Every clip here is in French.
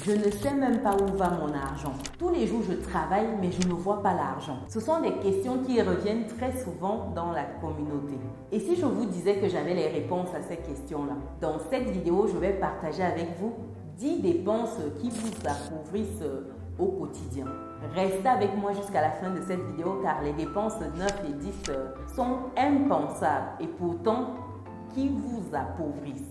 Je ne sais même pas où va mon argent. Tous les jours, je travaille, mais je ne vois pas l'argent. Ce sont des questions qui reviennent très souvent dans la communauté. Et si je vous disais que j'avais les réponses à ces questions-là? Dans cette vidéo, je vais partager avec vous 10 dépenses qui vous appauvrissent au quotidien. Restez avec moi jusqu'à la fin de cette vidéo car les dépenses 9 et 10 sont impensables et pourtant qui vous appauvrissent.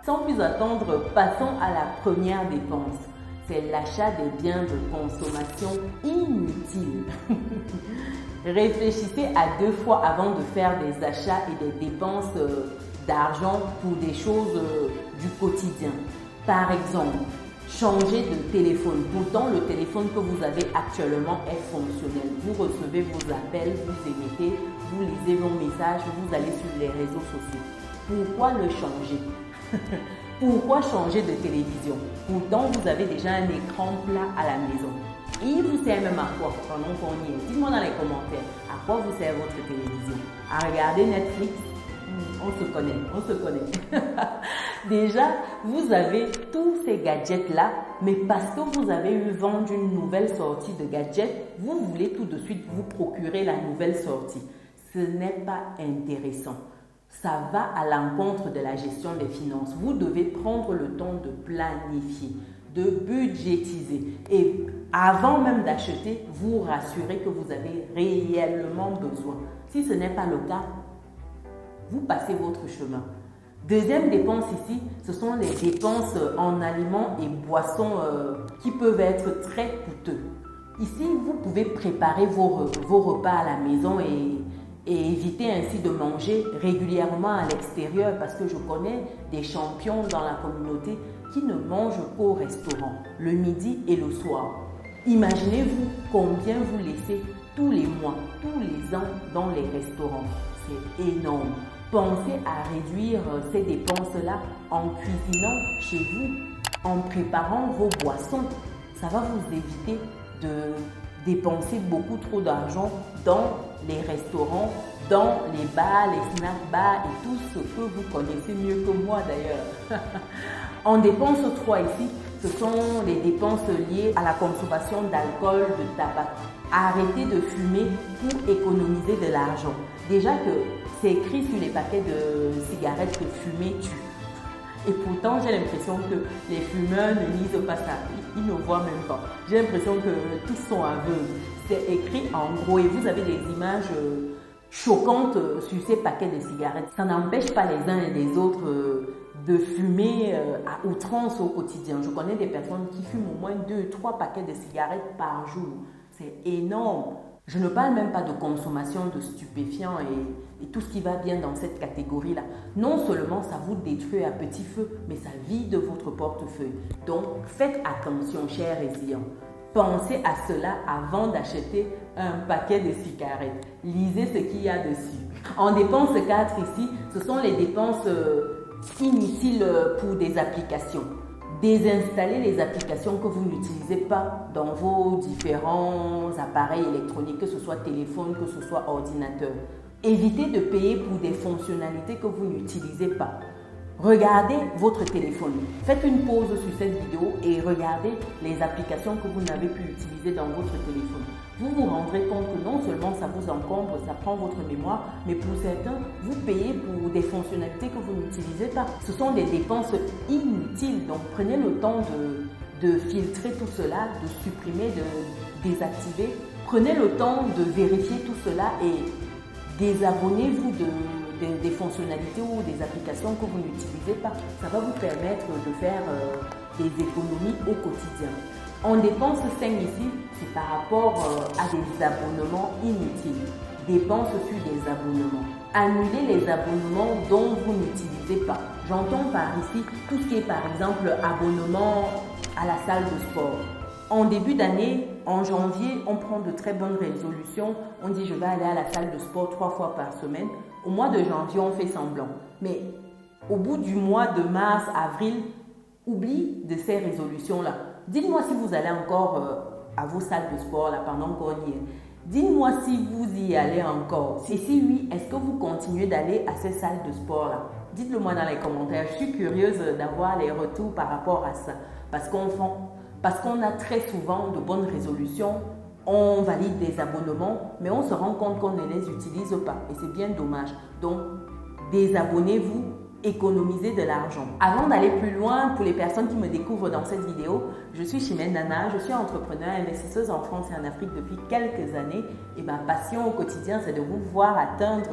Sans plus attendre, passons à la première dépense. C'est l'achat des biens de consommation inutiles. Réfléchissez à 2 fois avant de faire des achats et des dépenses d'argent pour des choses du quotidien. Par exemple, changer de téléphone. Pourtant, le téléphone que vous avez actuellement est fonctionnel. Vous recevez vos appels, vous émettez, vous lisez vos messages, vous allez sur les réseaux sociaux. Pourquoi le changer? Pourquoi changer de télévision? Pourtant, vous avez déjà un écran plat à la maison. Il vous sert même à quoi pendant qu'on y est? Dites-moi dans les commentaires, à quoi vous sert votre télévision? À regarder Netflix? On se connaît. Déjà, vous avez tous ces gadgets-là, mais parce que vous avez eu vent d'une nouvelle sortie de gadget, vous voulez tout de suite vous procurer la nouvelle sortie. Ce n'est pas intéressant. Ça va à l'encontre de la gestion des finances. Vous devez prendre le temps de planifier, de budgétiser et avant même d'acheter, vous rassurer que vous avez réellement besoin. Si ce n'est pas le cas, vous passez votre chemin. Deuxième dépense ici, ce sont les dépenses en aliments et boissons qui peuvent être très coûteux. Ici, vous pouvez préparer vos repas à la maison et éviter ainsi de manger régulièrement à l'extérieur parce que je connais des champions dans la communauté qui ne mangent qu'au restaurant le midi et le soir. Imaginez-vous combien vous laissez tous les mois, tous les ans dans les restaurants. C'est énorme. Pensez à réduire ces dépenses-là en cuisinant chez vous, en préparant vos boissons. Ça va vous éviter de dépenser beaucoup trop d'argent dans les restaurants, dans les bars, les snack bars et tout ce que vous connaissez mieux que moi d'ailleurs. En dépense 3 ici, ce sont les dépenses liées à la consommation d'alcool, de tabac. Arrêtez de fumer pour économiser de l'argent. Déjà que c'est écrit sur les paquets de cigarettes que fumer tue. Et pourtant, j'ai l'impression que les fumeurs ne lisent pas ça. Ils ne voient même pas. J'ai l'impression que tous sont aveugles. C'est écrit en gros et vous avez des images choquantes sur ces paquets de cigarettes. Ça n'empêche pas les uns et les autres de fumer à outrance au quotidien. Je connais des personnes qui fument au moins 2-3 paquets de cigarettes par jour. C'est énorme. Je ne parle même pas de consommation de stupéfiants et tout ce qui va bien dans cette catégorie-là. Non seulement ça vous détruit à petit feu, mais ça vide votre portefeuille. Donc, faites attention, chers résilients. Pensez à cela avant d'acheter un paquet de cigarettes. Lisez ce qu'il y a dessus. En dépense 4 ici, ce sont les dépenses inutiles pour des applications. Désinstallez les applications que vous n'utilisez pas dans vos différents appareils électroniques, que ce soit téléphone, que ce soit ordinateur. Évitez de payer pour des fonctionnalités que vous n'utilisez pas. Regardez votre téléphone. Faites une pause sur cette vidéo et regardez les applications que vous n'avez pu utiliser dans votre téléphone. Vous vous rendrez compte que non seulement ça vous encombre, ça prend votre mémoire, mais pour certains, vous payez pour des fonctionnalités que vous n'utilisez pas. Ce sont des dépenses inutiles. Donc prenez le temps de filtrer tout cela, de supprimer, de désactiver. Prenez le temps de vérifier tout cela et désabonnez-vous des fonctionnalités ou des applications que vous n'utilisez pas. Ça va vous permettre de faire des économies au quotidien. En dépense 5 ici, c'est par rapport à des abonnements inutiles. Dépenses sur des abonnements. Annulez les abonnements dont vous n'utilisez pas. J'entends par ici tout ce qui est par exemple abonnement à la salle de sport. En début d'année, en janvier, on prend de très bonnes résolutions. On dit je vais aller à la salle de sport 3 fois par semaine. Au mois de janvier, on fait semblant. Mais au bout du mois de mars, avril, oublie de ces résolutions-là. Dites-moi si vous allez encore à vos salles de sport là pendant qu'on y est. Dites-moi si vous y allez encore. Et si oui, est-ce que vous continuez d'aller à ces salles de sport là? Dites-le moi dans les commentaires. Je suis curieuse d'avoir les retours par rapport à ça. Parce qu'on a très souvent de bonnes résolutions, on valide des abonnements, mais on se rend compte qu'on ne les utilise pas. Et c'est bien dommage. Donc, désabonnez-vous, économisez de l'argent. Avant d'aller plus loin, pour les personnes qui me découvrent dans cette vidéo, je suis Chimène Nana, je suis entrepreneur et investisseuse en France et en Afrique depuis quelques années. Et ma passion au quotidien, c'est de vous voir atteindre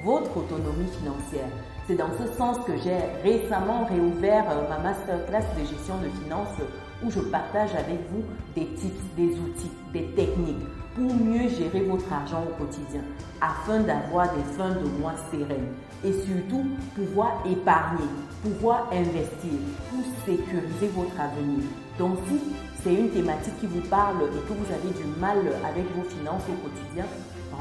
votre autonomie financière. C'est dans ce sens que j'ai récemment réouvert ma masterclass de gestion de finances où je partage avec vous des tips, des outils, des techniques pour mieux gérer votre argent au quotidien afin d'avoir des fins de mois sereines et surtout pouvoir épargner, pouvoir investir pour sécuriser votre avenir. Donc si c'est une thématique qui vous parle et que vous avez du mal avec vos finances au quotidien,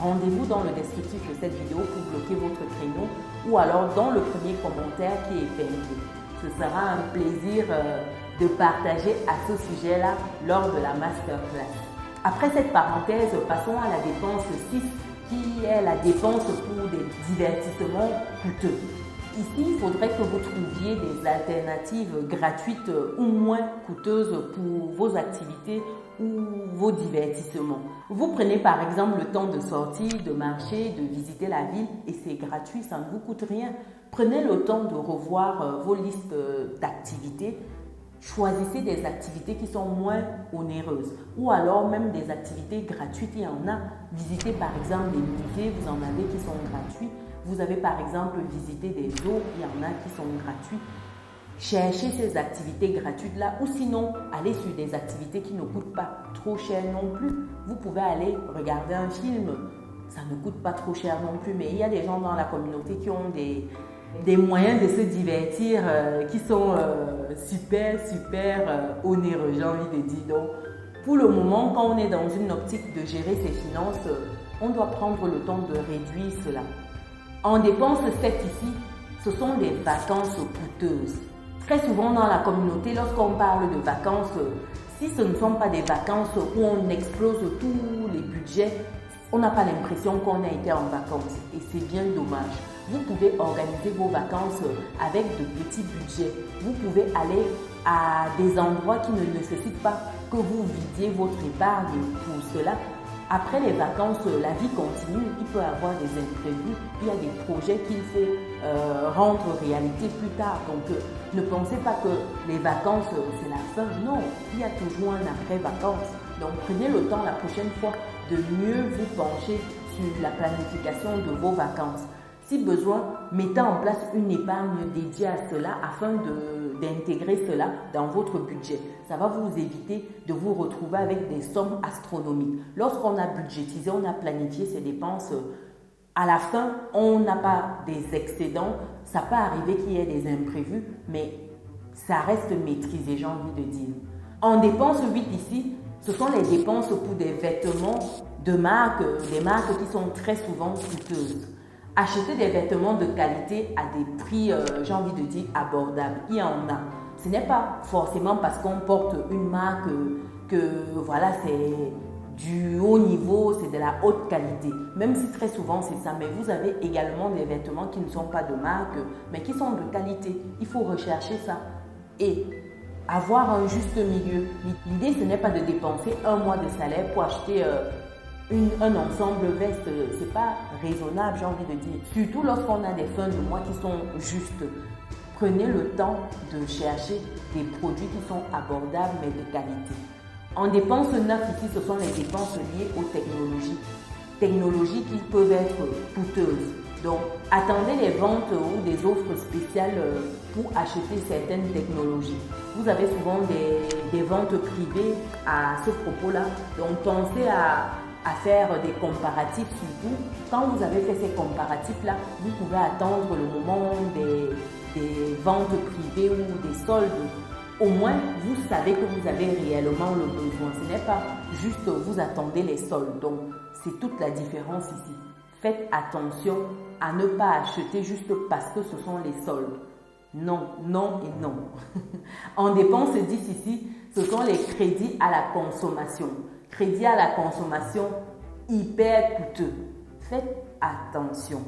rendez-vous dans le descriptif de cette vidéo pour bloquer votre créneau ou alors dans le premier commentaire qui est épinglé. Ce sera un plaisir de partager à ce sujet-là lors de la masterclass. Après cette parenthèse, passons à la dépense 6 qui est la dépense pour des divertissements coûteux. Ici, il faudrait que vous trouviez des alternatives gratuites ou moins coûteuses pour vos activités ou vos divertissements. Vous prenez par exemple le temps de sortir, de marcher, de visiter la ville et c'est gratuit, ça ne vous coûte rien. Prenez le temps de revoir vos listes d'activités. Choisissez des activités qui sont moins onéreuses ou alors même des activités gratuites. Il y en a. Visitez par exemple des musées, vous en avez qui sont gratuits. Vous avez par exemple visité des zoos, il y en a qui sont gratuits. Cherchez ces activités gratuites-là ou sinon, allez sur des activités qui ne coûtent pas trop cher non plus. Vous pouvez aller regarder un film, ça ne coûte pas trop cher non plus, mais il y a des gens dans la communauté qui ont des moyens de se divertir qui sont super onéreux, j'ai envie de dire. Donc, pour le moment, quand on est dans une optique de gérer ses finances, on doit prendre le temps de réduire cela. En dépense 7 ici, ce sont des vacances coûteuses. Très souvent dans la communauté, lorsqu'on parle de vacances, si ce ne sont pas des vacances où on explose tous les budgets, on n'a pas l'impression qu'on a été en vacances et c'est bien dommage. Vous pouvez organiser vos vacances avec de petits budgets. Vous pouvez aller à des endroits qui ne nécessitent pas que vous vidiez votre épargne pour cela. Après les vacances, la vie continue, il peut y avoir des imprévus, il y a des projets qu'il faut rendre réalité plus tard. Donc ne pensez pas que les vacances c'est la fin, non, il y a toujours un après-vacances. Donc prenez le temps la prochaine fois de mieux vous pencher sur la planification de vos vacances. Si besoin, mettez en place une épargne dédiée à cela afin d'intégrer cela dans votre budget. Ça va vous éviter de vous retrouver avec des sommes astronomiques. Lorsqu'on a budgétisé, on a planifié ses dépenses, à la fin, on n'a pas des excédents. Ça peut arriver qu'il y ait des imprévus, mais ça reste maîtrisé, j'ai envie de dire. En dépense 8 ici, ce sont les dépenses pour des vêtements de marque, des marques qui sont très souvent coûteuses. Acheter des vêtements de qualité à des prix, j'ai envie de dire, abordables. Il y en a. Ce n'est pas forcément parce qu'on porte une marque que voilà, c'est du haut niveau, c'est de la haute qualité. Même si très souvent c'est ça. Mais vous avez également des vêtements qui ne sont pas de marque, mais qui sont de qualité. Il faut rechercher ça. Et avoir un juste milieu. L'idée, ce n'est pas de dépenser un mois de salaire pour acheter un ensemble veste, c'est pas raisonnable, j'ai envie de dire. Surtout lorsqu'on a des fins de mois qui sont justes. Prenez le temps de chercher des produits qui sont abordables mais de qualité. En dépenses 9 ici, ce sont les dépenses liées aux technologies. Technologies qui peuvent être coûteuses. Donc, attendez les ventes ou des offres spéciales pour acheter certaines technologies. Vous avez souvent des ventes privées à ce propos-là. Donc, pensez à faire des comparatifs surtout. Quand vous avez fait ces comparatifs-là, vous pouvez attendre le moment des ventes privées ou des soldes. Au moins, vous savez que vous avez réellement le besoin. Ce n'est pas juste vous attendez les soldes. Donc, c'est toute la différence ici. Faites attention à ne pas acheter juste parce que ce sont les soldes. Non, non et non. En dépense 10 ici, ce sont les crédits à la consommation. Crédits à la consommation hyper coûteux. Faites attention.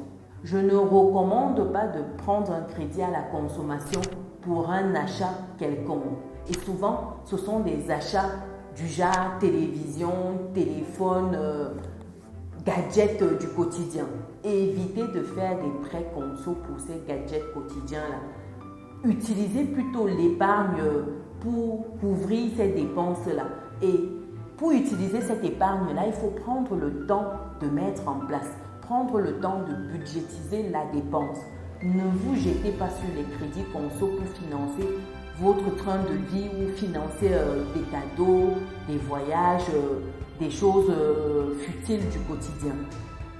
Je ne recommande pas de prendre un crédit à la consommation pour un achat quelconque. Et souvent, ce sont des achats du genre télévision, téléphone, gadgets du quotidien. Évitez de faire des prêts conso pour ces gadgets quotidiens-là. Utilisez plutôt l'épargne pour couvrir ces dépenses-là. Et pour utiliser cette épargne-là, il faut prendre le temps de mettre en place, prendre le temps de budgétiser la dépense. Ne vous jetez pas sur les crédits conso pour financer votre train de vie ou financer des cadeaux, des voyages, des choses futiles du quotidien.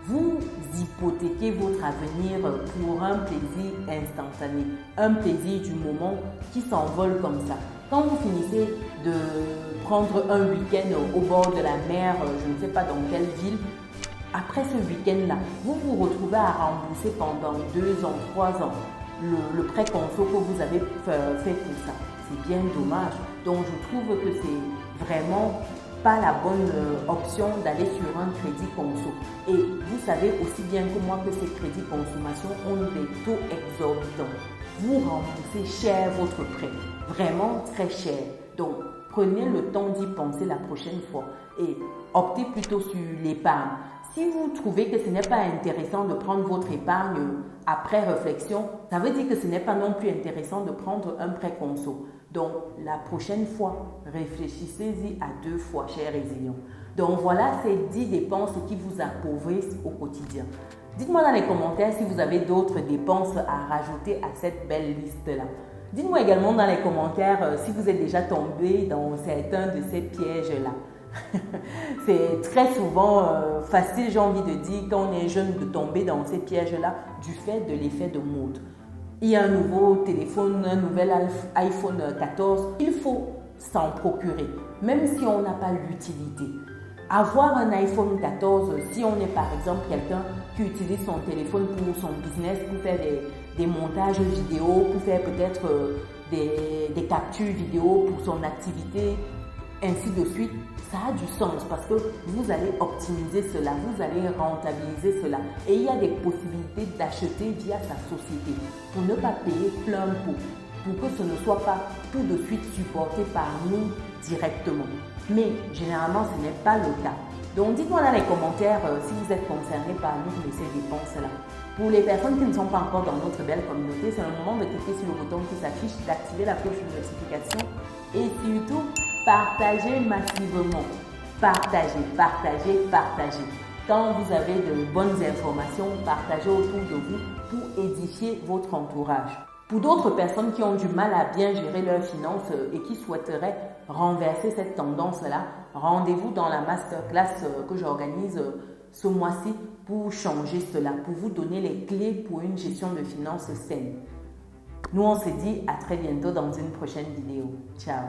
Vous hypothéquez votre avenir pour un plaisir instantané, un plaisir du moment qui s'envole comme ça. Quand vous finissez de prendre un week-end au bord de la mer, je ne sais pas dans quelle ville, après ce week-end-là, vous vous retrouvez à rembourser pendant 2 ans, 3 ans le prêt conso que vous avez fait pour ça. C'est bien dommage. Donc je trouve que c'est vraiment pas la bonne option d'aller sur un crédit conso. Et vous savez aussi bien que moi que ces crédits consommation ont des taux exorbitants. Vous remboursez cher votre prêt, vraiment très cher. Donc prenez le temps d'y penser la prochaine fois et optez plutôt sur l'épargne. Si vous trouvez que ce n'est pas intéressant de prendre votre épargne après réflexion, ça veut dire que ce n'est pas non plus intéressant de prendre un prêt conso. Donc, la prochaine fois, réfléchissez-y à 2 fois, chers résilients. Donc, voilà ces 10 dépenses qui vous appauvrissent au quotidien. Dites-moi dans les commentaires si vous avez d'autres dépenses à rajouter à cette belle liste-là. Dites-moi également dans les commentaires si vous êtes déjà tombé dans certains de ces pièges-là. C'est très souvent facile, j'ai envie de dire, quand on est jeune, de tomber dans ces pièges-là du fait de l'effet de mode. Il y a un nouveau téléphone, un nouvel iPhone 14, il faut s'en procurer, même si on n'a pas l'utilité. Avoir un iPhone 14, si on est par exemple quelqu'un qui utilise son téléphone pour son business, pour faire des montages vidéo, pour faire peut-être des captures vidéo pour son activité, ainsi de suite, ça a du sens parce que vous allez optimiser cela, vous allez rentabiliser cela. Et il y a des possibilités d'acheter via sa société pour ne pas payer plein pot, pour que ce ne soit pas tout de suite supporté par nous directement. Mais généralement, ce n'est pas le cas. Donc, dites-moi dans les commentaires si vous êtes concerné par l'une de ces dépenses-là. Pour les personnes qui ne sont pas encore dans notre belle communauté, c'est le moment de cliquer sur le bouton qui s'affiche, d'activer la cloche de notification et surtout, partagez massivement. Partagez, partagez, partagez. Quand vous avez de bonnes informations, partagez autour de vous pour édifier votre entourage. Pour d'autres personnes qui ont du mal à bien gérer leurs finances et qui souhaiteraient renverser cette tendance-là, rendez-vous dans la masterclass que j'organise ce mois-ci pour changer cela, pour vous donner les clés pour une gestion de finances saine. Nous, on se dit à très bientôt dans une prochaine vidéo. Ciao!